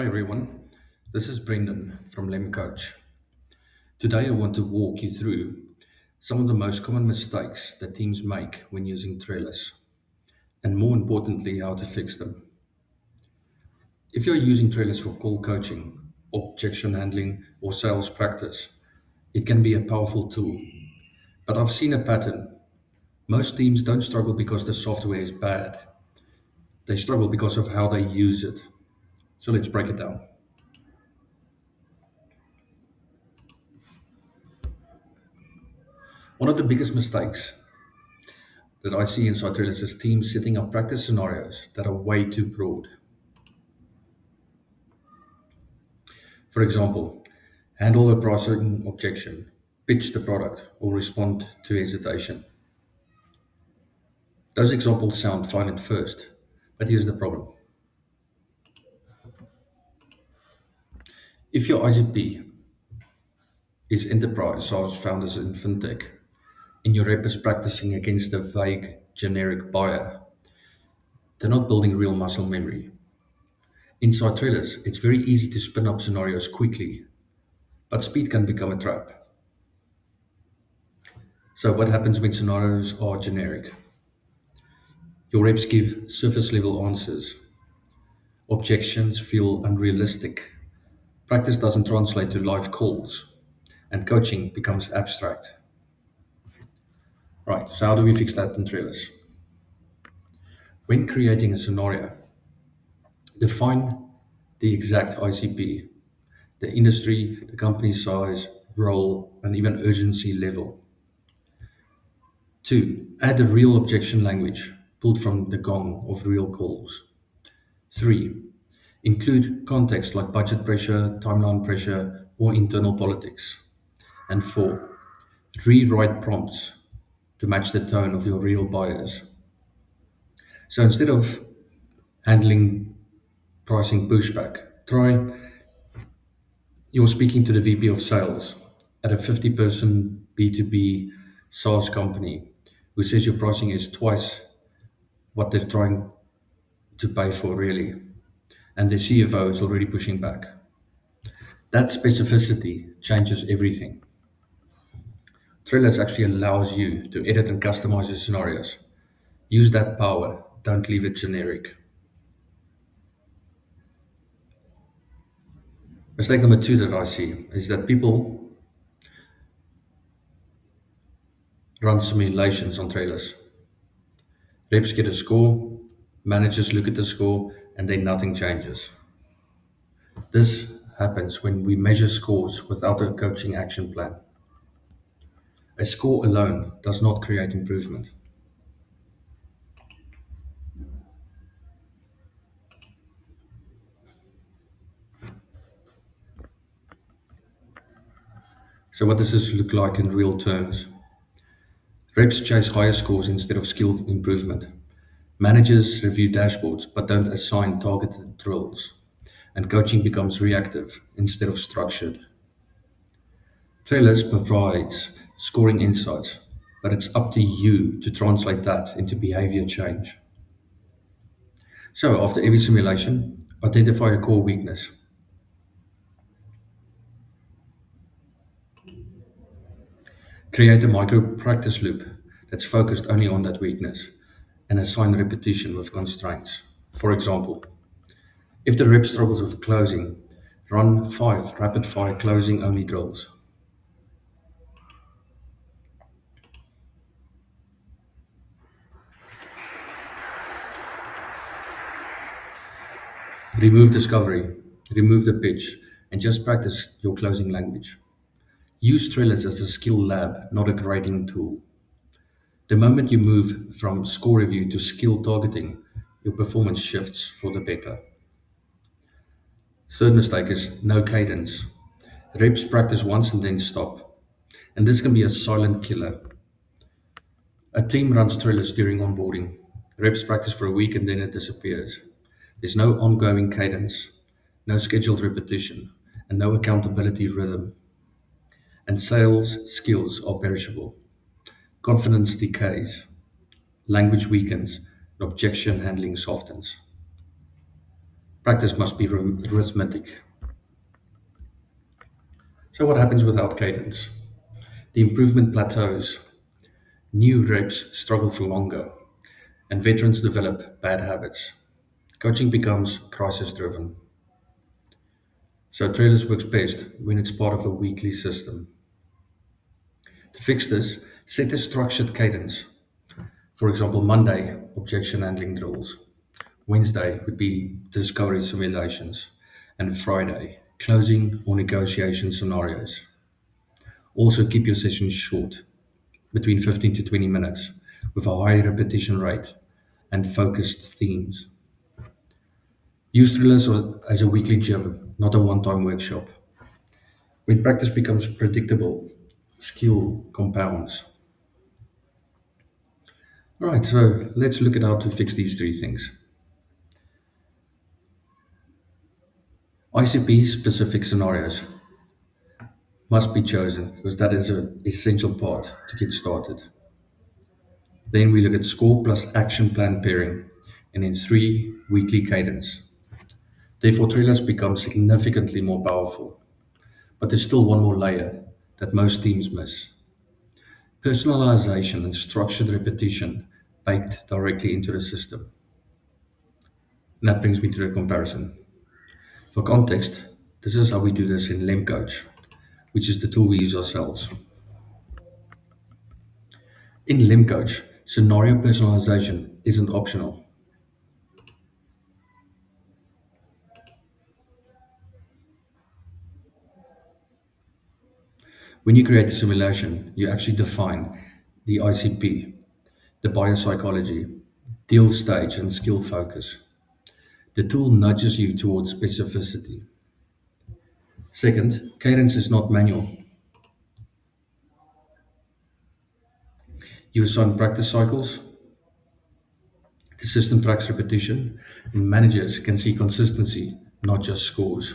Hi everyone, this is Brendan from LemCoach. Today I want to walk you through some of the most common mistakes that teams make when using Trellus, and more importantly, how to fix them. If you're using Trellus for call coaching, objection handling, or sales practice, it can be a powerful tool. But I've seen a pattern. Most teams don't struggle because the software is bad, they struggle because of how they use it. So let's break it down. One of the biggest mistakes that I see inside Trellus is teams setting up practice scenarios that are way too broad. For example, handle a pricing objection, pitch the product, or respond to hesitation. Those examples sound fine at first, but here's the problem. If your ICP is enterprise, SaaS founders in fintech, and your rep is practicing against a vague, generic buyer, they're not building real muscle memory. Inside Trellus, it's very easy to spin up scenarios quickly, but speed can become a trap. So what happens when scenarios are generic? Your reps give surface level answers. Objections feel unrealistic. Practice doesn't translate to live calls, and coaching becomes abstract. Right, so how do we fix that in Trellis? When creating a scenario, define the exact ICP, the industry, the company size, role, and even urgency level. Two, add a real objection language pulled from the gong of real calls. Three, include context like budget pressure, timeline pressure, or internal politics. And four, rewrite prompts to match the tone of your real buyers. So instead of handling pricing pushback, try you're speaking to the VP of sales at a 50-person B2B SaaS company who says your pricing is twice what they're trying to pay for, really. And the CFO is already pushing back. That specificity changes everything. Trellus actually allows you to edit and customize your scenarios. Use that power, don't leave it generic. Mistake number two that I see is that people run simulations on Trellus. Reps get a score, managers look at the score, and then nothing changes. This happens when we measure scores without a coaching action plan. A score alone does not create improvement. So what does this look like in real terms? Reps chase higher scores instead of skill improvement. Managers review dashboards but don't assign targeted drills. And coaching becomes reactive instead of structured. Trellus provides scoring insights, but it's up to you to translate that into behavior change. So after every simulation, identify a core weakness. Create a micro practice loop that's focused only on that weakness and assign repetition with constraints. For example, if the rep struggles with closing, run 5 rapid fire closing only drills. Remove discovery, remove the pitch, and just practice your closing language. Use Trellis as a skill lab, not a grading tool. The moment you move from score review to skill targeting, your performance shifts for the better. Third mistake is no cadence. Reps practice once and then stop. And this can be a silent killer. A team runs Trellis during onboarding. Reps practice for a week and then it disappears. There's no ongoing cadence, no scheduled repetition, and no accountability rhythm. And sales skills are perishable. Confidence decays, language weakens, and objection handling softens. Practice must be arithmetic. So, what happens without cadence? The improvement plateaus, new reps struggle for longer, and veterans develop bad habits. Coaching becomes crisis driven. So, Trellus works best when it's part of a weekly system. To fix this, set a structured cadence. For example, Monday, objection handling drills. Wednesday would be discovery simulations. And Friday, closing or negotiation scenarios. Also, keep your sessions short, between 15 to 20 minutes, with a high repetition rate and focused themes. Use thrillers as a weekly gym, not a one time workshop. When practice becomes predictable, skill compounds. All right, so let's look at how to fix these three things. ICP specific scenarios must be chosen because that is an essential part to get started. Then we look at score plus action plan pairing, and in three, weekly cadence. Therefore, trailers become significantly more powerful. But there's still one more layer that most teams miss: personalization and structured repetition baked directly into the system. And that brings me to the comparison. For context, this is how we do this in LemCoach, which is the tool we use ourselves. In LemCoach, scenario personalization isn't optional. When you create a simulation, you actually define the ICP, the biopsychology, deal stage, and skill focus. The tool nudges you towards specificity. Second, cadence is not manual. You assign practice cycles, the system tracks repetition, and managers can see consistency, not just scores.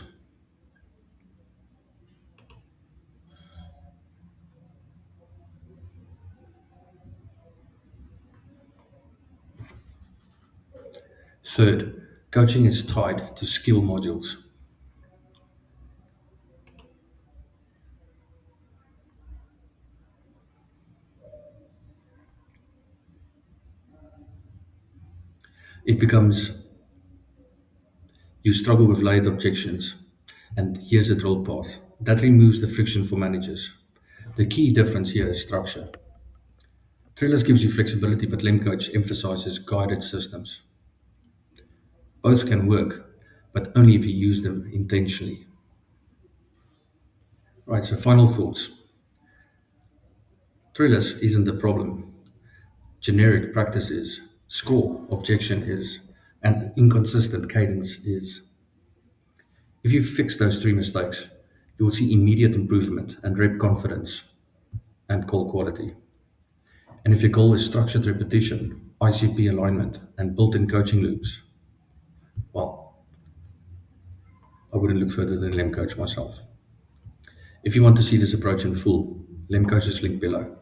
Third, coaching is tied to skill modules. It becomes you struggle with layered objections, and here's a drill path. That removes the friction for managers. The key difference here is structure. Trailers gives you flexibility, but LemCoach emphasizes guided systems. Both can work, but only if you use them intentionally. Right, so final thoughts. Trailers isn't the problem. Generic practice is. Score, objection is. And inconsistent cadence is. If you fix those three mistakes, you will see immediate improvement and rep confidence and call quality. And if your goal is structured repetition, ICP alignment, and built in coaching loops, well, I wouldn't look further than LemCoach myself. If you want to see this approach in full, LemCoach is linked below.